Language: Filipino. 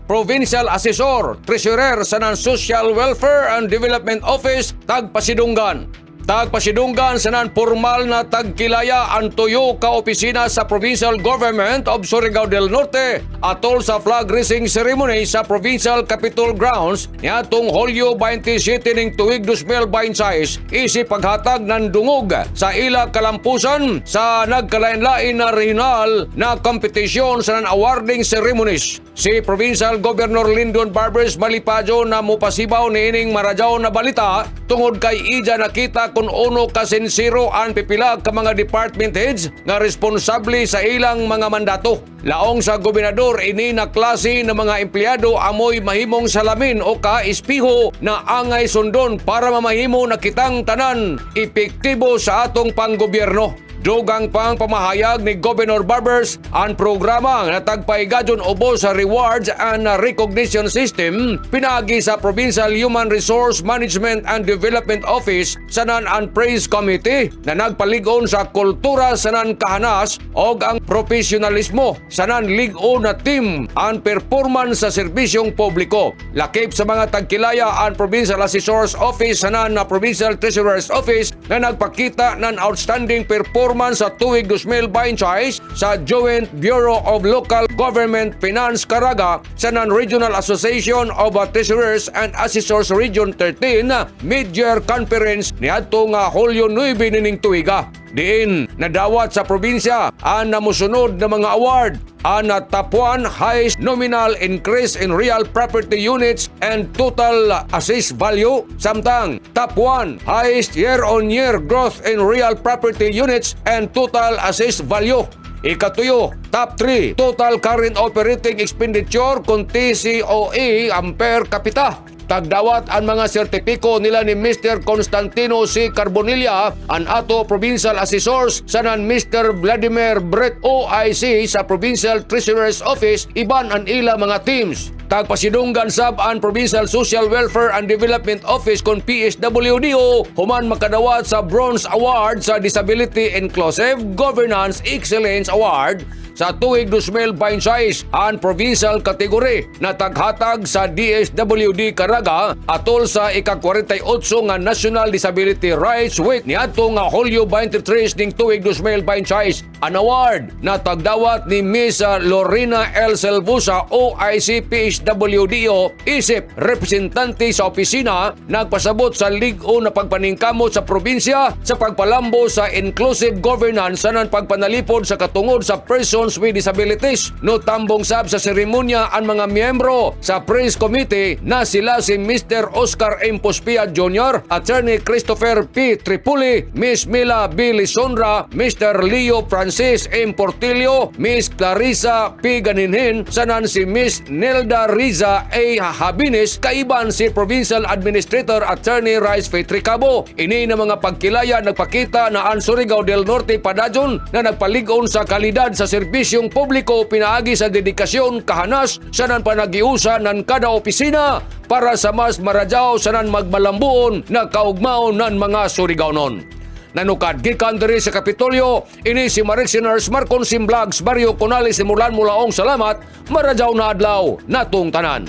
Provincial Assessor, Treasurer sa Social Welfare and Development Office, Tagpasidunggan. Tagpasidunggan sa formal na tagkilaya ang tuyo ka opisina sa Provincial Government of Surigao del Norte atol sa flag raising ceremony sa Provincial Capitol Grounds niadtong Hulyo 27 ning tuig 2026 isip paghatag ng dungog sa ila kalampusan sa nagkalain-lain na regional na kompetisyon sa awarding ceremonies. Si Provincial Governor Lyndon Barbers Malipajo na mupasibaw niining marajaw na balita tungod kay ija nakita kung uno ka sinsiro ang pipila ka mga department heads nga responsable sa ilang mga mandato. Laong sa gobernador ini na klase ng mga empleyado amoy mahimong salamin o ka-espiho na angay sundon para mamahimo na kitang tanan epektibo sa atong panggobyerno. Dugang pang pamahayag ni Governor Barbers ang programa na tagpaigadyon ubos sa Rewards and Recognition System pinagi sa Provincial Human Resource Management and Development Office sanan ang Praise Committee na nagpaligon sa kultura sanan kahanas o ang profesionalismo sanan ligo na team ang performance sa serbisyong publiko. Lakip sa mga tagkilaya ang Provincial Assessor's Office sanan na Provincial Treasurer's Office na nagpakita ng outstanding performance sa tuig 2026 sa Joint Bureau of Local Government Finance Caraga sa Non-Regional Association of Treasurers and Assessors Region 13 Mid-Year Conference niadtong Hulyo 9 nining tuiga. Diin nadawat sa probinsya ang namusunod na mga award ang top 1 highest nominal increase in real property units and total assessed value, samtang top 1 highest year-on-year growth in real property units and total assessed value. Ikatuyo, top 3 total current operating expenditure kung TCOE per capita. Tagdawat ang mga sertipiko nila ni Mr. Constantino C. Carbonilla, ang ato Provincial Assessors sanan Mr. Vladimir Brett OIC sa Provincial Treasurer's Office, iban ang ila mga teams. Tagpasidunggan sab ang Provincial Social Welfare and Development Office kon PSWDO human makadawat sa Bronze Award sa Disability Inclusive Governance Excellence Award sa tuig 2026 ang provincial category na taghatag sa DSWD Caraga atol sa ika-48 nga National Disability Rights Week niadtong Hulyo 23 ning tuig 2026. An award na tagdawat ni Miss Lorena L. Selvusa OIC PSWDO isip representante sa opisina nagpasabot sa ligo na pagpaningkamot sa probinsya sa pagpalambo sa inclusive governance sanan pagpanalipod sa katungod sa persons with disabilities. No tambong sab sa seremonya ang mga miyembro sa Praise Committee na sila si Mr. Oscar M. Pospia Jr., Attorney Christopher P. Tripuli, Miss Mila B. Lisondra, Mr. Leo Francis M. Portillo, Miss Clarissa P. Ganinhin, sanan si Miss Nelda Riza A. Habines, kaiban si Provincial Administrator Attorney Rice Fetricabo. Ini na mga pagkilaya nagpakita na ang Surigao del Norte padayon na nagpaligon sa kalidad sa serbisyong publiko pinaagi sa dedikasyon kahanas sanan panagiusa ng kada opisina para sa mas marajaw sanan magmalambuon na kaugmaon ng mga Surigaonon. Nanukad gikan diri sa Kapitolyo, ini si Mariciners Marcon Simblags Barrio Conales simulan mulaong salamat, marajaw na adlaw natong tanan.